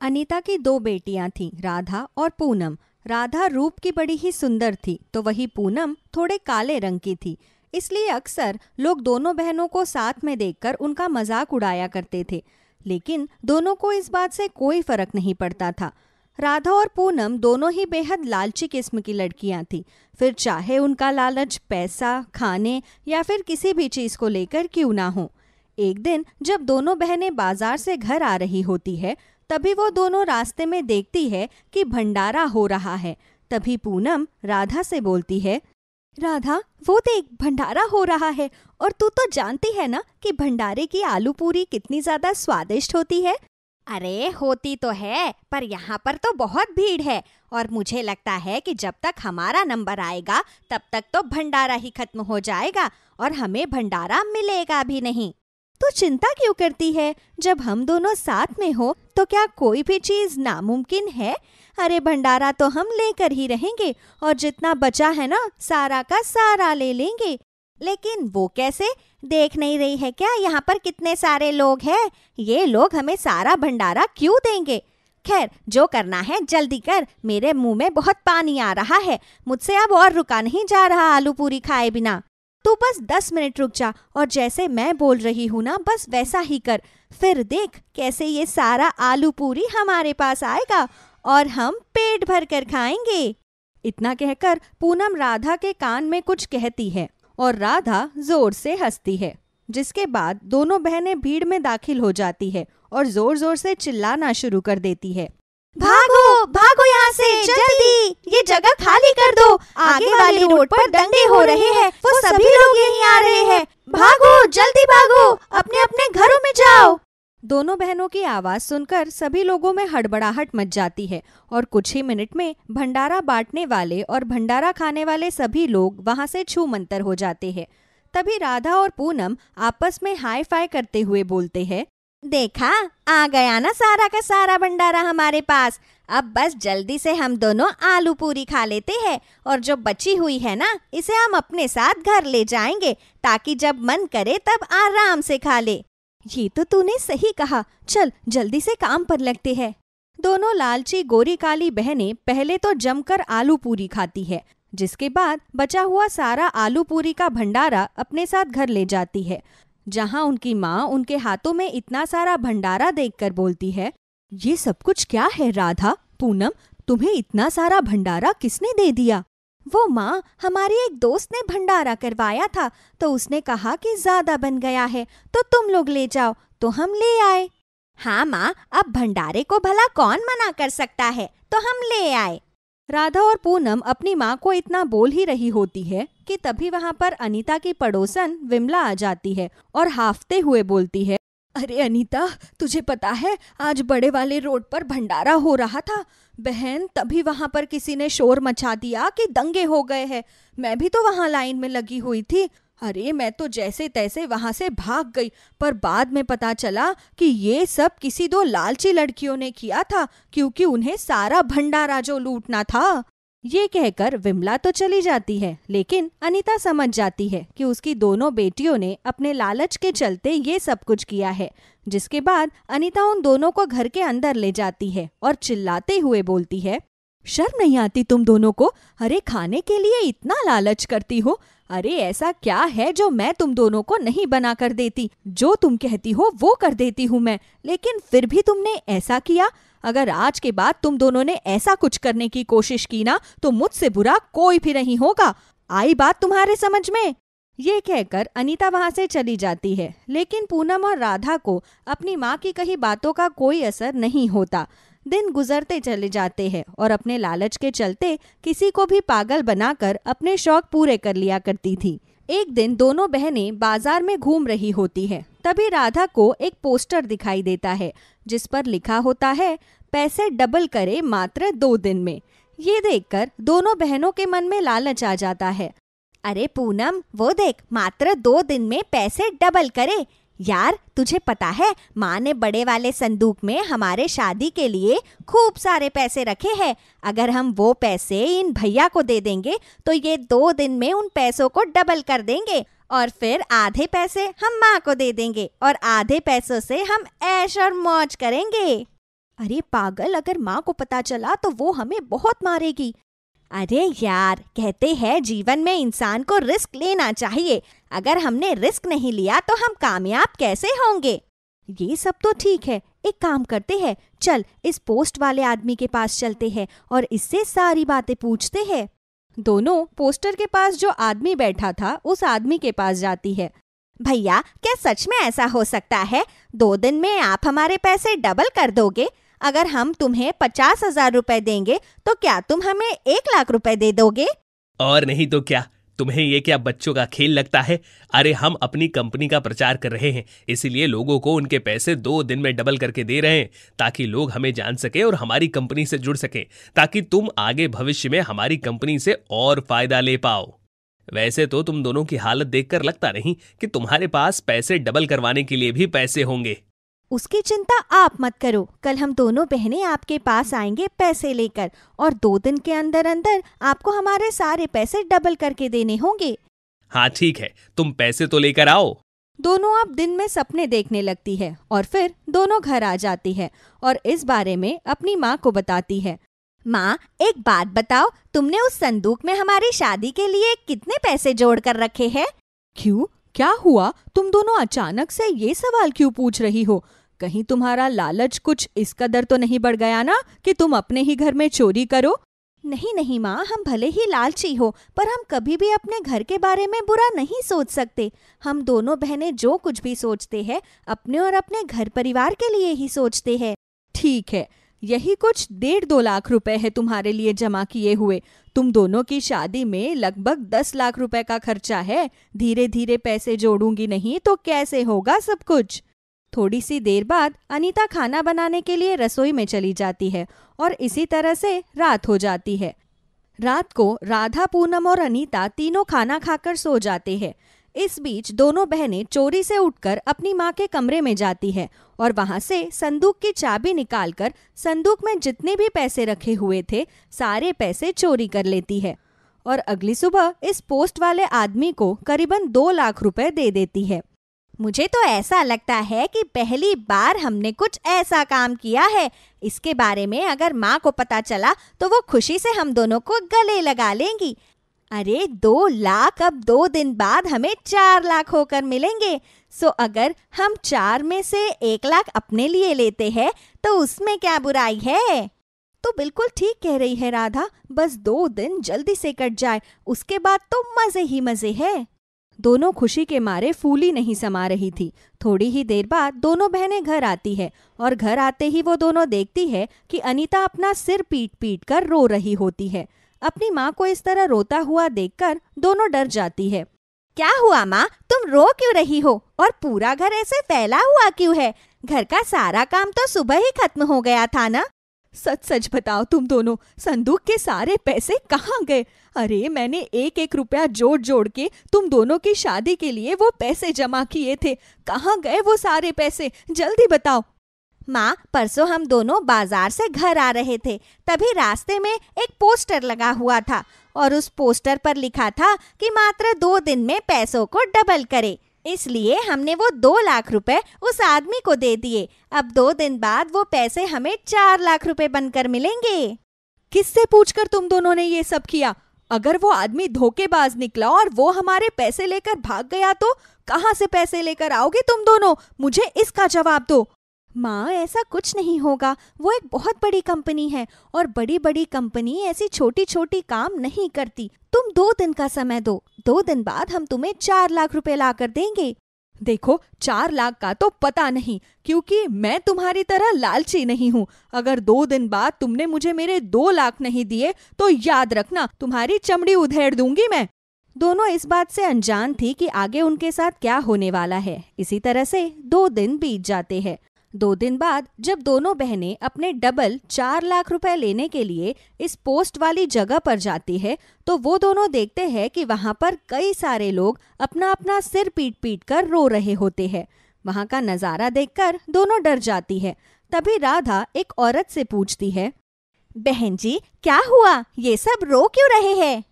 अनीता की दो बेटियां थीं, राधा और पूनम। राधा रूप की बड़ी ही सुंदर थी, तो वही पूनम थोड़े काले रंग की थी। इसलिए अक्सर लोग दोनों बहनों को साथ में देखकर उनका मजाक उड़ाया करते थे। लेकिन दोनों को इस बात से कोई फर्क नहीं पड़ता था। राधा और पूनम दोनों ही बेहद लालची किस्म की लड़कियां थीं। फिर चाहे उनका लालच पैसा, खाने या फिर किसी भी चीज़ को लेकर क्यों ना हो। एक दिन जब दोनों बहनें बाजार से घर आ रही होती है, तभी वो दोनों रास्ते में देखती है कि भंडारा हो रहा है। तभी पूनम राधा से बोलती है, राधा, वो देख भंडारा हो रहा है। और तू तो जानती है ना कि भंडारे की आलू पूरी कितनी ज्यादा स्वादिष्ट होती है। अरे होती तो है, पर यहाँ पर तो बहुत भीड़ है और मुझे लगता है कि जब तक हमारा नंबर आएगा तब तक तो भंडारा ही खत्म हो जाएगा और हमें भंडारा मिलेगा भी नहीं। तो चिंता क्यों करती है? जब हम दोनों साथ में हो तो क्या कोई भी चीज नामुमकिन है? अरे भंडारा तो हम लेकर ही रहेंगे और जितना बचा है ना, सारा का सारा ले लेंगे। लेकिन वो कैसे? देख नहीं रही है क्या यहाँ पर कितने सारे लोग हैं? ये लोग हमें सारा भंडारा क्यों देंगे? खैर, जो करना है जल्दी कर, मेरे मुंह में बहुत पानी आ रहा है। मुझसे अब और रुका नहीं जा रहा आलू पूरी खाए बिना। तू बस 10 मिनट रुक जा और जैसे मैं बोल रही हूँ ना, बस वैसा ही कर। फिर देख कैसे ये सारा आलू पूरी हमारे पास आएगा और हम पेट भर कर खाएंगे। इतना कहकर पूनम राधा के कान में कुछ कहती है और राधा जोर से हंसती है। जिसके बाद दोनों बहनें भीड़ में दाखिल हो जाती है और जोर जोर से चिल्लाना शुरू कर देती है, भागो भागो यहाँ से जल्दी, ये जगह खाली कर दो। आगे वाली रोड पर दंगे हो रहे हैं, वो सभी लोग यहीं आ रहे हैं। भागो जल्दी भागो, अपने अपने घरों में जाओ। दोनों बहनों की आवाज सुनकर सभी लोगों में हड़बड़ाहट मच जाती है और कुछ ही मिनट में भंडारा बांटने वाले और भंडारा खाने वाले सभी लोग वहां से छू मंतर हो जाते हैं। तभी राधा और पूनम आपस में हाई फाई करते हुए बोलते हैं, देखा, आ गया ना सारा का सारा भंडारा हमारे पास। अब बस जल्दी से हम दोनों आलू पूरी खा लेते हैं और जो बची हुई है ना, इसे हम अपने साथ घर ले जाएंगे ताकि जब मन करे तब आराम से खा ले। ये तो तूने सही कहा, चल जल्दी से काम पर लगते हैं। दोनों लालची गोरी काली बहनें पहले तो जमकर आलू पूरी खाती है, जिसके बाद बचा हुआ सारा आलू पूरी का भंडारा अपने साथ घर ले जाती है। जहां उनकी माँ उनके हाथों में इतना सारा भंडारा देखकर बोलती है, ये सब कुछ क्या है राधा, पूनम, तुम्हें इतना सारा भंडारा किसने दे दिया? वो माँ, हमारी एक दोस्त ने भंडारा करवाया था, तो उसने कहा कि ज्यादा बन गया है तो तुम लोग ले जाओ, तो हम ले आए। हाँ माँ, अब भंडारे को भला कौन मना कर सकता है, तो हम ले आए। राधा और पूनम अपनी माँ को इतना बोल ही रही होती है कि तभी वहाँ पर अनीता की पड़ोसन विमला आ जाती है और हाफते हुए बोलती है, अरे अनीता, तुझे पता है आज बड़े वाले रोड पर भंडारा हो रहा था बहन। तभी वहाँ पर किसी ने शोर मचा दिया कि दंगे हो गए हैं। मैं भी तो वहाँ लाइन में लगी हुई थी। अरे मैं तो जैसे तैसे वहाँ से भाग गई, पर बाद में पता चला कि ये सब किसी दो लालची लड़कियों ने किया था, क्योंकि उन्हें सारा भंडारा जो लूटना था। ये कहकर विमला तो चली जाती है, लेकिन अनीता समझ जाती है कि उसकी दोनों बेटियों ने अपने लालच के चलते ये सब कुछ किया है। जिसके बाद अनीता उन दोनों को घर के अंदर ले जाती है और चिल्लाते हुए बोलती है, शर्म नहीं आती तुम दोनों को? अरे खाने के लिए इतना लालच करती हो। अरे ऐसा क्या है जो मैं तुम दोनों को नहीं बना कर देती? जो तुम कहती हो वो कर देती हूँ मैं, लेकिन फिर भी तुमने ऐसा किया। अगर आज के बाद तुम दोनों ने ऐसा कुछ करने की कोशिश की ना, तो मुझसे बुरा कोई भी नहीं होगा। आई बात तुम्हारे समझ में? ये कहकर अनीता वहां से चली जाती है, लेकिन पूनम और राधा को अपनी माँ की कही बातों का कोई असर नहीं होता। दिन गुजरते चले जाते हैं और अपने लालच के चलते किसी को भी पागल बनाकर अपने शौक पूरे कर लिया करती थी। एक दिन दोनों बहनें बाजार में घूम रही होती है। तभी राधा को एक पोस्टर दिखाई देता है जिस पर लिखा होता है, पैसे डबल करे मात्र 2 दिन में। ये देखकर दोनों बहनों के मन में लालच आ जाता है। अरे पूनम, वो देख, मात्र 2 दिन में पैसे डबल करे। यार, तुझे पता है माँ ने बड़े वाले संदूक में हमारे शादी के लिए खूब सारे पैसे रखे हैं। अगर हम वो पैसे इन भैया को दे देंगे तो ये 2 दिन में उन पैसों को डबल कर देंगे और फिर आधे पैसे हम माँ को दे देंगे और आधे पैसों से हम ऐश और मौज करेंगे। अरे पागल, अगर माँ को पता चला तो वो हमें बहुत मारेगी। अरे यार, कहते हैं जीवन में इंसान को रिस्क लेना चाहिए। अगर हमने रिस्क नहीं लिया तो हम कामयाब कैसे होंगे? ये सब तो ठीक है, एक काम करते हैं, चल इस पोस्ट वाले आदमी के पास चलते हैं और इससे सारी बातें पूछते हैं। दोनों पोस्टर के पास जो आदमी बैठा था उस आदमी के पास जाती है। भैया, क्या सच में ऐसा हो सकता है? 2 दिन में आप हमारे पैसे डबल कर दोगे? अगर हम तुम्हें 50,000 रुपए देंगे तो क्या तुम हमें 1,00,000 रुपए दे दोगे? और नहीं तो क्या, तुम्हें ये क्या बच्चों का खेल लगता है? अरे हम अपनी कंपनी का प्रचार कर रहे हैं, इसीलिए लोगों को उनके पैसे 2 दिन में डबल करके दे रहे हैं, ताकि लोग हमें जान सके और हमारी कंपनी से जुड़ सके, ताकि तुम आगे भविष्य में हमारी कंपनी से और फायदा ले पाओ। वैसे तो तुम दोनों की हालत देखकर लगता नहीं कि तुम्हारे पास पैसे डबल करवाने के लिए भी पैसे होंगे। उसकी चिंता आप मत करो, कल हम दोनों बहनें आपके पास आएंगे पैसे लेकर, और 2 दिन के अंदर अंदर आपको हमारे सारे पैसे डबल करके देने होंगे। हाँ ठीक है, तुम पैसे तो लेकर आओ। दोनों अब दिन में सपने देखने लगती है और फिर दोनों घर आ जाती है और इस बारे में अपनी माँ को बताती है। माँ, एक बात बताओ, तुमने उस संदूक में हमारी शादी के लिए कितने पैसे जोड़ कर रखे हैं? क्यों, क्या हुआ? तुम दोनों अचानक से ये सवाल क्यों पूछ रही हो? कहीं तुम्हारा लालच कुछ इस कदर तो नहीं बढ़ गया ना कि तुम अपने ही घर में चोरी करो? नहीं नहीं माँ, हम भले ही लालची हो, पर हम कभी भी अपने घर के बारे में बुरा नहीं सोच सकते। हम दोनों बहनें जो कुछ भी सोचते हैं अपने और अपने घर परिवार के लिए ही सोचते हैं। ठीक है, यही कुछ 1.5-2 लाख रुपए है तुम्हारे लिए जमा किए हुए। तुम दोनों की शादी में लगभग 10 लाख रुपए का खर्चा है। धीरे धीरे पैसे जोड़ूंगी नहीं तो कैसे होगा सब कुछ? थोड़ी सी देर बाद अनीता खाना बनाने के लिए रसोई में चली जाती है और इसी तरह से रात हो जाती है। रात को राधा, पूनम और अनीता तीनों खाना खाकर सो जाते हैं। इस बीच दोनों बहनें चोरी से उठकर अपनी माँ के कमरे में जाती है और वहां से संदूक की चाबी निकालकर संदूक में जितने भी पैसे रखे हुए थे सारे पैसे चोरी कर लेती है और अगली सुबह इस पोस्ट वाले आदमी को करीबन 2 लाख रुपए दे देती है। मुझे तो ऐसा लगता है कि पहली बार हमने कुछ ऐसा काम किया है। इसके बारे में अगर माँ को पता चला तो वो खुशी से हम दोनों को गले लगा लेंगी। अरे 2 लाख अब 2 दिन बाद हमें 4 लाख होकर मिलेंगे। सो अगर हम 4 में से 1 लाख अपने लिए लेते हैं तो उसमें क्या बुराई है? तो बिल्कुल ठीक कह रही है राधा, बस 2 दिन जल्दी से कट जाए, उसके बाद तो मजे ही मजे है। दोनों खुशी के मारे फूली नहीं समा रही थी। थोड़ी ही देर बाद दोनों बहनें घर आती है और घर आते ही वो दोनों देखती है कि अनीता अपना सिर पीट पीट कर रो रही होती है। अपनी माँ को इस तरह रोता हुआ देखकर दोनों डर जाती है। क्या हुआ माँ, तुम रो क्यों रही हो? और पूरा घर ऐसे फैला हुआ क्यों है? घर का सारा काम तो सुबह ही खत्म हो गया था ना? सच सच बताओ तुम दोनों, संदूक के सारे पैसे कहाँ गए? अरे मैंने 1-1 रुपया जोड़ जोड़ के तुम दोनों की शादी के लिए वो पैसे जमा किए थे, कहाँ गए वो सारे पैसे? जल्दी बताओ। माँ, परसों हम दोनों बाजार से घर आ रहे थे, तभी रास्ते में एक पोस्टर लगा हुआ था और उस पोस्टर पर लिखा था कि मात्र 2 दिन में पैसों को डबल करे। इसलिए हमने वो 2 लाख रुपए उस आदमी को दे दिए। अब 2 दिन बाद वो पैसे हमें 4 लाख रुपए बनकर मिलेंगे। किससे पूछकर तुम दोनों ने ये सब किया? अगर वो आदमी धोखेबाज निकला और वो हमारे पैसे लेकर भाग गया तो कहाँ से पैसे लेकर आओगे तुम दोनों? मुझे इसका जवाब दो। माँ, ऐसा कुछ नहीं होगा। वो एक बहुत बड़ी कंपनी है और बड़ी बड़ी कंपनी ऐसी छोटी छोटी काम नहीं करती। तुम 2 दिन का समय दो, 2 दिन बाद हम तुम्हें 4 लाख रुपए ला कर देंगे। देखो, 4 लाख का तो पता नहीं, क्योंकि मैं तुम्हारी तरह लालची नहीं हूँ। अगर 2 दिन बाद तुमने मुझे मेरे 2 लाख नहीं दिए तो याद रखना, तुम्हारी चमड़ी उधेड़ दूंगी मैं। दोनों इस बात से अनजान थी कि आगे उनके साथ क्या होने वाला है। इसी तरह से 2 दिन बीत जाते हैं। 2 दिन बाद जब दोनों बहनें अपने डबल 4 लाख रुपए लेने के लिए इस पोस्ट वाली जगह पर जाती है तो वो दोनों देखते हैं कि वहां पर कई सारे लोग अपना अपना सिर पीट पीट कर रो रहे होते हैं। वहां का नजारा देखकर दोनों डर जाती है। तभी राधा एक औरत से पूछती है, बहन जी, क्या हुआ? ये सब रो क्यों रहे हैं?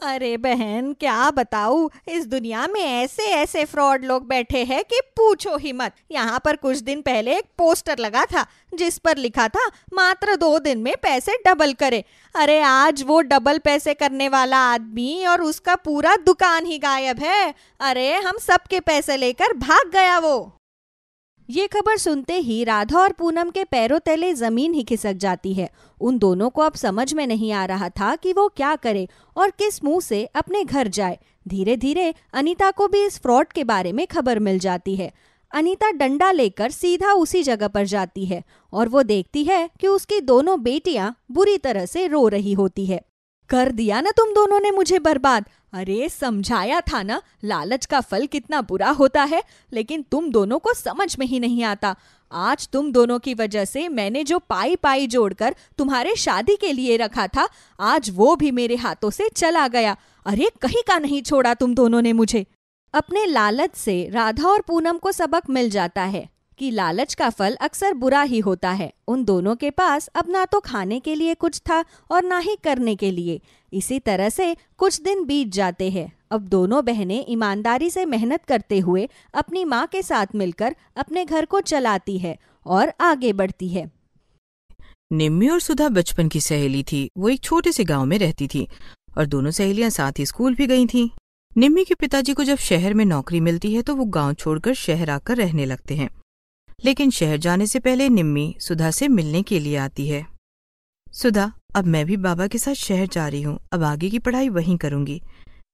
अरे बहन, क्या बताऊं, इस दुनिया में ऐसे ऐसे फ्रॉड लोग बैठे हैं कि पूछो ही मत। यहाँ पर कुछ दिन पहले एक पोस्टर लगा था जिस पर लिखा था मात्र 2 दिन में पैसे डबल करे। अरे आज वो डबल पैसे करने वाला आदमी और उसका पूरा दुकान ही गायब है। अरे हम सबके पैसे लेकर भाग गया वो। ये खबर सुनते ही राधा और पूनम के पैरों तले जमीन ही खिसक जाती है। उन दोनों को अब समझ में नहीं आ रहा था कि वो क्या करे और किस मुंह से अपने घर जाए। धीरे धीरे अनीता को भी इस फ्रॉड के बारे में खबर मिल जाती है। अनीता डंडा लेकर सीधा उसी जगह पर जाती है और वो देखती है कि उसकी दोनों बेटियां बुरी तरह से रो रही होती है। कर दिया ना तुम दोनों ने मुझे बर्बाद। अरे समझाया था ना, लालच का फल कितना बुरा होता है, लेकिन तुम दोनों को समझ में ही नहीं आता। आज तुम दोनों की वजह से मैंने जो पाई पाई जोड़कर तुम्हारे शादी के लिए रखा था, आज वो भी मेरे हाथों से चला गया। अरे कहीं का नहीं छोड़ा तुम दोनों ने मुझे। अपने लालच से राधा और पूनम को सबक मिल जाता है कि लालच का फल अक्सर बुरा ही होता है। उन दोनों के पास अब ना तो खाने के लिए कुछ था और ना ही करने के लिए। इसी तरह से कुछ दिन बीत जाते हैं। अब दोनों बहनें ईमानदारी से मेहनत करते हुए अपनी माँ के साथ मिलकर अपने घर को चलाती है और आगे बढ़ती है। निम्मी और सुधा बचपन की सहेली थी। वो एक छोटे से गांव में रहती थी और दोनों सहेलियां साथ ही स्कूल भी गई थीं। निम्मी के पिताजी को जब शहर में नौकरी मिलती है तो वो गांव छोड़कर शहर आकर रहने लगते हैं। लेकिन शहर जाने से पहले निम्मी सुधा से मिलने के लिए आती है। सुधा, अब मैं भी बाबा के साथ शहर जा रही हूँ। अब आगे की पढ़ाई वहीं करूंगी।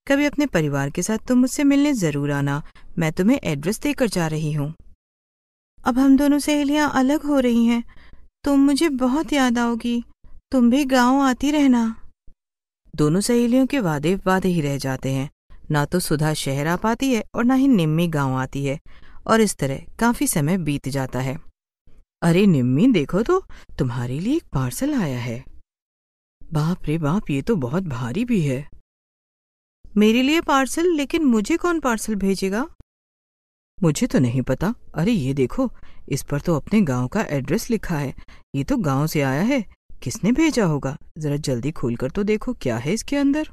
कभी अपने परिवार के साथ तुम मुझसे मिलने जरूर आना। मैं तुम्हें एड्रेस देकर जा रही हूँ। अब हम दोनों सहेलियां अलग हो रही हैं। तुम मुझे बहुत याद आओगी। तुम भी गांव आती रहना। दोनों सहेलियों के वादे वादे ही रह जाते हैं। ना तो सुधा शहर आ पाती है और ना ही निम्मी गांव आती है और इस तरह काफी समय बीत जाता है। अरे निम्मी, देखो तो, तुम्हारे लिए एक पार्सल आया है। बाप रे बाप, ये तो बहुत भारी भी है। मेरे लिए पार्सल? लेकिन मुझे कौन पार्सल भेजेगा? मुझे तो नहीं पता। अरे ये देखो, इस पर तो अपने गांव का एड्रेस लिखा है। ये तो गांव से आया है। किसने भेजा होगा? जरा जल्दी खोलकर तो देखो क्या है इसके अंदर।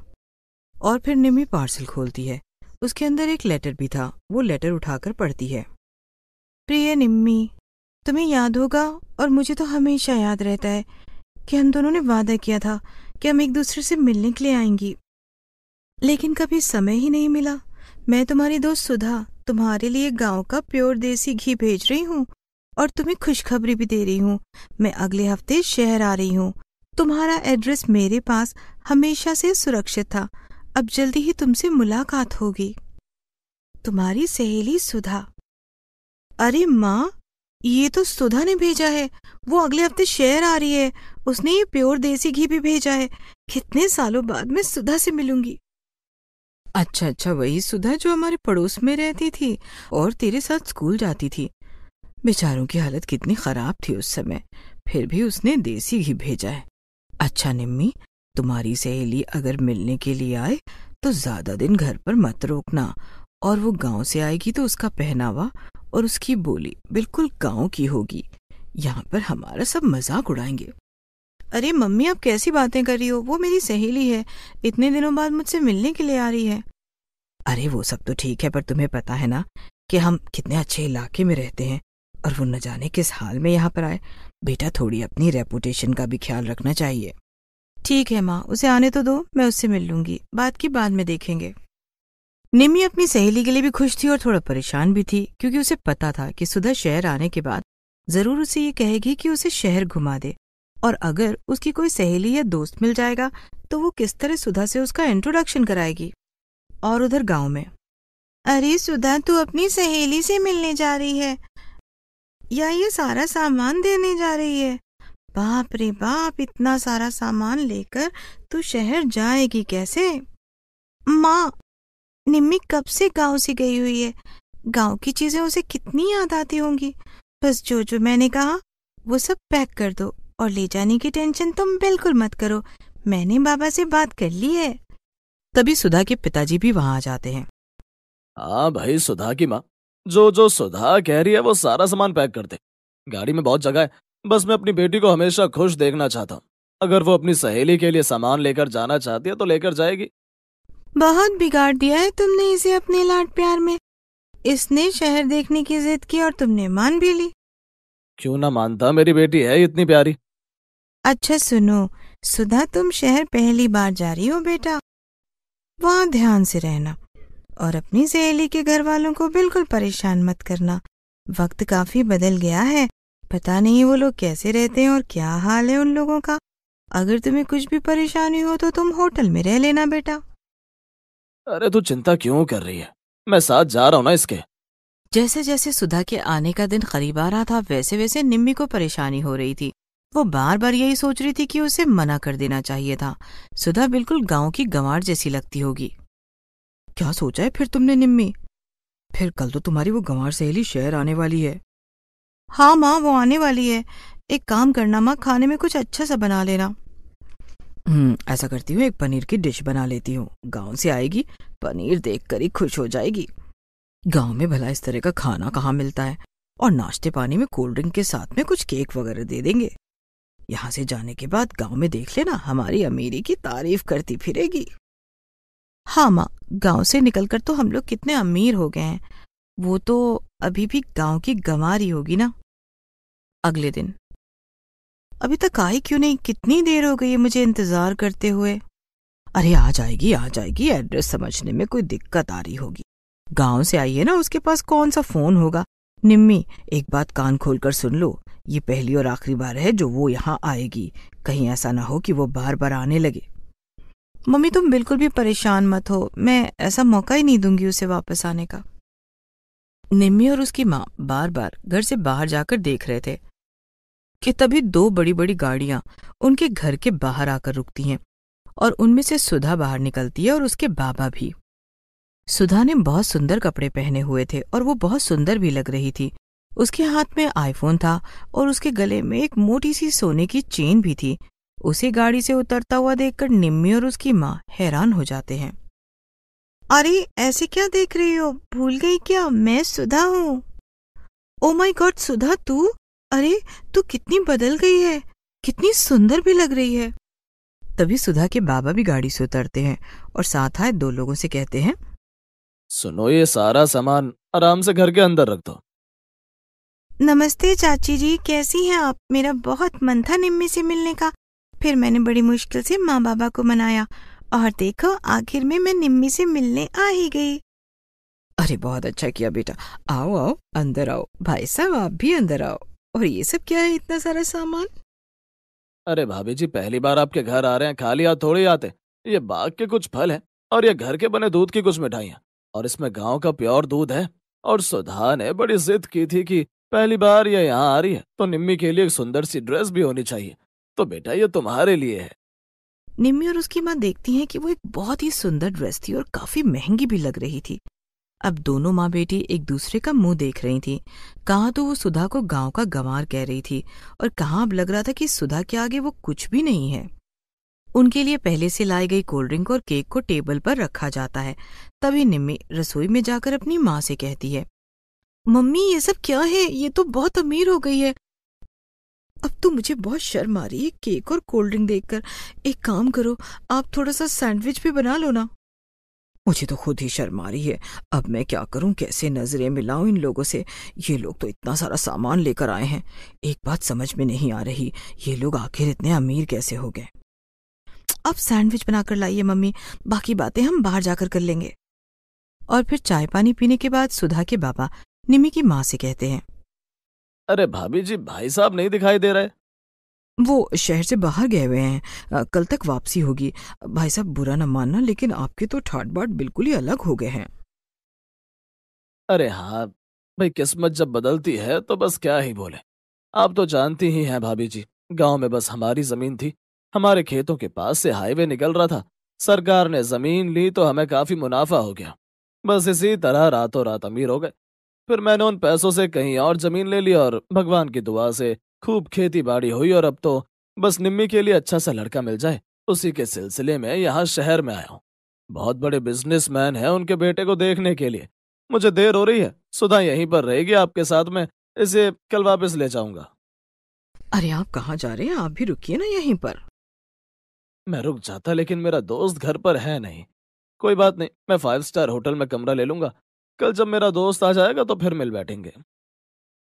और फिर निम्मी पार्सल खोलती है। उसके अंदर एक लेटर भी था। वो लेटर उठाकर पढ़ती है। प्रिय निम्मी, तुम्हें याद होगा और मुझे तो हमेशा याद रहता है कि हम दोनों ने वादा किया था कि हम एक दूसरे से मिलने के लिए आएंगी, लेकिन कभी समय ही नहीं मिला। मैं तुम्हारी दोस्त सुधा तुम्हारे लिए गांव का प्योर देसी घी भेज रही हूँ और तुम्हें खुशखबरी भी दे रही हूँ। मैं अगले हफ्ते शहर आ रही हूँ। तुम्हारा एड्रेस मेरे पास हमेशा से सुरक्षित था। अब जल्दी ही तुमसे मुलाकात होगी। तुम्हारी सहेली सुधा। अरे माँ, ये तो सुधा ने भेजा है। वो अगले हफ्ते शहर आ रही है। उसने ये प्योर देसी घी भी भेजा है। कितने सालों बाद मैं सुधा से मिलूंगी। अच्छा, वही सुधा जो हमारे पड़ोस में रहती थी और तेरे साथ स्कूल जाती थी। बेचारों की हालत कितनी खराब थी उस समय, फिर भी उसने देसी घी भेजा है। अच्छा निम्मी, तुम्हारी सहेली अगर मिलने के लिए आए तो ज्यादा दिन घर पर मत रोकना। और वो गांव से आएगी तो उसका पहनावा और उसकी बोली बिल्कुल गांव की होगी। यहाँ पर हमारा सब मजाक उड़ाएंगे। अरे मम्मी, आप कैसी बातें कर रही हो? वो मेरी सहेली है, इतने दिनों बाद मुझसे मिलने के लिए आ रही है। अरे वो सब तो ठीक है, पर तुम्हें पता है ना कि हम कितने अच्छे इलाके में रहते हैं और वो न जाने किस हाल में यहाँ पर आए। बेटा, थोड़ी अपनी रेपुटेशन का भी ख्याल रखना चाहिए। ठीक है माँ, उसे आने तो दो, मैं उससे मिल लूंगी। बात की बाद में देखेंगे। निम्मी अपनी सहेली के लिए भी खुश थी और थोड़ा परेशान भी थी, क्योंकि उसे पता था कि सुधा शहर आने के बाद जरूर उसे ये कहेगी कि उसे शहर घुमा दे, और अगर उसकी कोई सहेली या दोस्त मिल जाएगा तो वो किस तरह सुधा से उसका इंट्रोडक्शन कराएगी। और उधर गांव में, अरे सुधा, तू अपनी सहेली से मिलने जा रही है या ये सारा सामान देने जा रही है? बाप रे बाप, इतना सारा सामान लेकर तू शहर जाएगी कैसे? माँ, निम्मी कब से गांव से गई हुई है। गांव की चीजें उसे कितनी याद आती होंगी। बस जो जो मैंने कहा वो सब पैक कर दो और ले जाने की टेंशन तुम बिल्कुल मत करो। मैंने बाबा से बात कर ली है। तभी सुधा के पिताजी भी वहां आ जाते हैं। हाँ भाई, सुधा की माँ, जो सुधा कह रही है वो सारा सामान पैक कर दे। गाड़ी में बहुत जगह है। बस मैं अपनी बेटी को हमेशा खुश देखना चाहता हूँ। अगर वो अपनी सहेली के लिए सामान लेकर जाना चाहती है तो लेकर जाएगी। बहुत बिगाड़ दिया है तुमने इसे अपने लाड प्यार में। इसने शहर देखने की जिद की और तुमने मान भी ली। क्यों ना मानता, मेरी बेटी है इतनी प्यारी। अच्छा सुनो सुधा, तुम शहर पहली बार जा रही हो बेटा, वहाँ ध्यान से रहना और अपनी सहेली के घर वालों को बिल्कुल परेशान मत करना। वक्त काफी बदल गया है, पता नहीं वो लोग कैसे रहते हैं और क्या हाल है उन लोगों का। अगर तुम्हें कुछ भी परेशानी हो तो तुम होटल में रह लेना बेटा। अरे तू चिंता क्यों कर रही है, मैं साथ जा रहा हूँ ना इसके। जैसे जैसे सुधा के आने का दिन करीब आ रहा था वैसे वैसे निम्मी को परेशानी हो रही थी। वो बार बार यही सोच रही थी कि उसे मना कर देना चाहिए था। सुधा बिल्कुल गांव की गंवार जैसी लगती होगी। क्या सोचा है फिर तुमने निम्मी? फिर कल तो तुम्हारी वो गंवार सहेली शहर आने वाली है। हाँ माँ, वो आने वाली है। एक काम करना माँ, खाने में कुछ अच्छा सा बना लेना। ऐसा करती हूँ, एक पनीर की डिश बना लेती हूँ। गांव से आएगी, पनीर देखकर ही खुश हो जाएगी। गांव में भला इस तरह का खाना कहाँ मिलता है। और नाश्ते पानी में कोल्ड ड्रिंक के साथ में कुछ केक वगैरह दे देंगे। यहाँ से जाने के बाद गांव में देख लेना, हमारी अमीरी की तारीफ करती फिरेगी। हाँ माँ, गांव से निकलकर तो हम लोग कितने अमीर हो गए हैं। वो तो अभी भी गांव की गंवार ही होगी ना। अगले दिन, अभी तक आई क्यों नहीं? कितनी देर हो गई है मुझे इंतजार करते हुए। अरे आ जाएगी आ जाएगी, एड्रेस समझने में कोई दिक्कत आ रही होगी। गांव से आई है ना, उसके पास कौन सा फोन होगा। निम्मी, एक बात कान खोलकर सुन लो, ये पहली और आखिरी बार है जो वो यहाँ आएगी। कहीं ऐसा ना हो कि वो बार बार आने लगे। मम्मी तुम बिल्कुल भी परेशान मत हो, मैं ऐसा मौका ही नहीं दूंगी उसे वापस आने का। निम्मी और उसकी माँ बार बार घर से बाहर जाकर देख रहे थे कि तभी दो बड़ी बड़ी गाड़ियां उनके घर के बाहर आकर रुकती हैं और उनमें से सुधा बाहर निकलती है और उसके बाबा भी। सुधा ने बहुत सुंदर कपड़े पहने हुए थे और वो बहुत सुंदर भी लग रही थी। उसके हाथ में आईफोन था और उसके गले में एक मोटी सी सोने की चेन भी थी। उसे गाड़ी से उतरता हुआ देखकर निम्मी और उसकी माँ हैरान हो जाते हैं। अरे ऐसे क्या देख रही हो, भूल गई क्या? मैं सुधा हूँ। ओ माय गॉड सुधा, तू? अरे तू कितनी बदल गई है, कितनी सुंदर भी लग रही है। तभी सुधा के बाबा भी गाड़ी से उतरते हैं और साथ आए दो लोगों से कहते हैं, सुनो, ये सारा सामान आराम से घर के अंदर रख दो। नमस्ते चाची जी, कैसी हैं आप? मेरा बहुत मन था निम्मी से मिलने का, फिर मैंने बड़ी मुश्किल से माँ बाबा को मनाया और देखो आखिर में मैं निम्मी से मिलने आ ही गई। अरे बहुत अच्छा किया बेटा, आओ आओ अंदर आओ। भाई साहब आप भी अंदर आओ। और ये सब क्या है, इतना सारा सामान? अरे भाभी जी, पहली बार आपके घर आ रहे हैं, खाली हाथ थोड़ी आते। ये बाग के कुछ फल हैं और ये घर के बने दूध की कुछ मिठाइयाँ, और इसमें गांव का प्योर दूध है। और सुधा ने बड़ी जिद की थी कि पहली बार ये यहाँ आ रही है तो निम्मी के लिए एक सुंदर सी ड्रेस भी होनी चाहिए, तो बेटा ये तुम्हारे लिए है। निम्मी और उसकी माँ देखती हैं कि वो एक बहुत ही सुंदर ड्रेस थी और काफी महंगी भी लग रही थी। अब दोनों माँ बेटी एक दूसरे का मुंह देख रही थी। कहाँ तो वो सुधा को गांव का गंवार कह रही थी और कहाँ अब लग रहा था कि सुधा के आगे वो कुछ भी नहीं है। उनके लिए पहले से लाई गई कोल्ड ड्रिंक और केक को टेबल पर रखा जाता है। तभी निम्मी रसोई में जाकर अपनी माँ से कहती है, मम्मी ये सब क्या है? ये तो बहुत अमीर हो गई है। अब तो मुझे बहुत शर्म आ रही है केक और कोल्ड ड्रिंक देखकर। एक काम करो, आप थोड़ा सा सैंडविच भी बना लो ना। मुझे तो खुद ही शर्म आ रही है। अब मैं क्या करूं, कैसे नजरें मिलाऊं इन लोगों से? ये लोग तो इतना सारा सामान लेकर आए हैं। एक बात समझ में नहीं आ रही, ये लोग आखिर इतने अमीर कैसे हो गए? अब सैंडविच बनाकर लाइए मम्मी, बाकी बातें हम बाहर जाकर कर लेंगे। और फिर चाय पानी पीने के बाद सुधा के बाबा निम्मी की माँ से कहते हैं, अरे भाभी जी, भाई साहब नहीं दिखाई दे रहे। वो शहर से बाहर गए हुए हैं, कल तक वापसी होगी। भाई साहब बुरा न मानना, लेकिन आपके तो ठाट बाट बिल्कुल ही अलग हो गए हैं। अरे हाँ भाई, किस्मत जब बदलती है तो बस क्या ही बोले। आप तो जानती ही हैं भाभी जी, गांव में बस हमारी जमीन थी। हमारे खेतों के पास से हाईवे निकल रहा था। सरकार ने जमीन ली तो हमें काफी मुनाफा हो गया। बस इसी तरह रातों रात अमीर हो गए। फिर मैंने उन पैसों से कहीं और जमीन ले ली और भगवान की दुआ से खूब खेती बाड़ी हुई। और अब तो बस निम्मी के लिए अच्छा सा लड़का मिल जाए, उसी के सिलसिले में यहाँ शहर में आया हूँ। बहुत बड़े बिजनेसमैन हैं, उनके बेटे को देखने के लिए। मुझे देर हो रही है, सुधा यहीं पर रहेगी आपके साथ में। इसे कल वापस ले जाऊंगा। अरे आप कहाँ जा रहे हैं? आप भी रुकिए ना यहीं पर। मैं रुक जाता, लेकिन मेरा दोस्त घर पर है नहीं। कोई बात नहीं, मैं 5 स्टार होटल में कमरा ले लूंगा। कल जब मेरा दोस्त आ जाएगा तो फिर मिल बैठेंगे।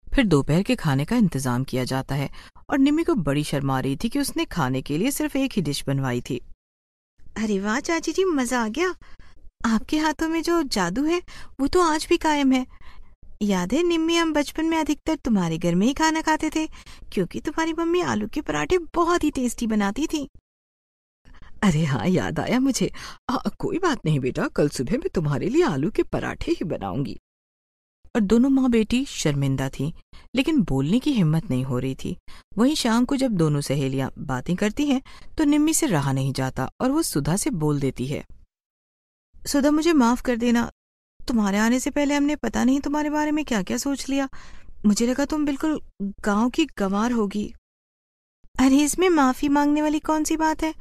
फिर दोपहर के खाने का इंतजाम किया जाता है और निम्मी को बड़ी शर्म आ रही थी कि उसने खाने के लिए सिर्फ एक ही डिश बनवाई थी। अरे वाह चाची जी, मजा आ गया। आपके हाथों में जो जादू है वो तो आज भी कायम है। याद है निम्मी, हम बचपन में अधिकतर तुम्हारे घर में ही खाना खाते थे क्योंकि तुम्हारी मम्मी आलू के पराठे बहुत ही टेस्टी बनाती थी। अरे हाँ, याद आया मुझे। कोई बात नहीं बेटा, कल सुबह मैं तुम्हारे लिए आलू के पराठे ही बनाऊंगी। और दोनों माँ बेटी शर्मिंदा थीं, लेकिन बोलने की हिम्मत नहीं हो रही थी। वहीं शाम को जब दोनों सहेलियां बातें करती हैं तो निम्मी से रहा नहीं जाता और वो सुधा से बोल देती है, सुधा मुझे माफ कर देना, तुम्हारे आने से पहले हमने पता नहीं तुम्हारे बारे में क्या क्या सोच लिया। मुझे लगा तुम बिल्कुल गांव की गंवार होगी। अरे इसमें माफी मांगने वाली कौन सी बात है,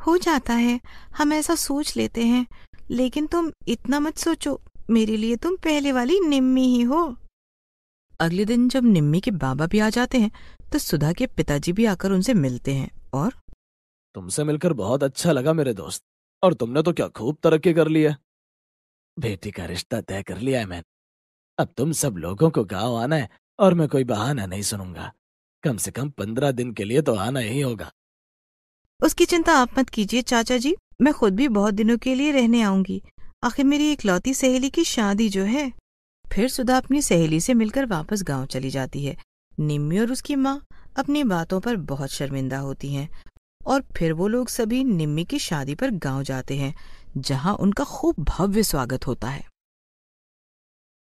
हो जाता है, हम ऐसा सोच लेते हैं। लेकिन तुम इतना मत सोचो, मेरे लिए तुम पहले वाली निम्मी ही हो। अगले दिन जब निम्मी के बाबा भी आ जाते हैं तो सुधा के पिताजी भी आकर उनसे मिलते हैं और तुमसे मिलकर बहुत अच्छा लगा मेरे दोस्त, और तुमने तो क्या खूब तरक्की कर ली है। बेटी का रिश्ता तय कर लिया है मैंने। अब तुम सब लोगों को गांव आना है और मैं कोई बहाना नहीं सुनूंगा। कम से कम 15 दिन के लिए तो आना ही होगा। उसकी चिंता आप मत कीजिए चाचा जी, मैं खुद भी बहुत दिनों के लिए रहने आऊंगी। आखिर मेरी इकलौती सहेली की शादी जो है। फिर सुधा अपनी सहेली से मिलकर वापस गांव चली जाती है। निम्मी और उसकी माँ अपनी बातों पर बहुत शर्मिंदा होती हैं और फिर वो लोग सभी निम्मी की शादी पर गांव जाते हैं, जहां उनका खूब भव्य स्वागत होता है।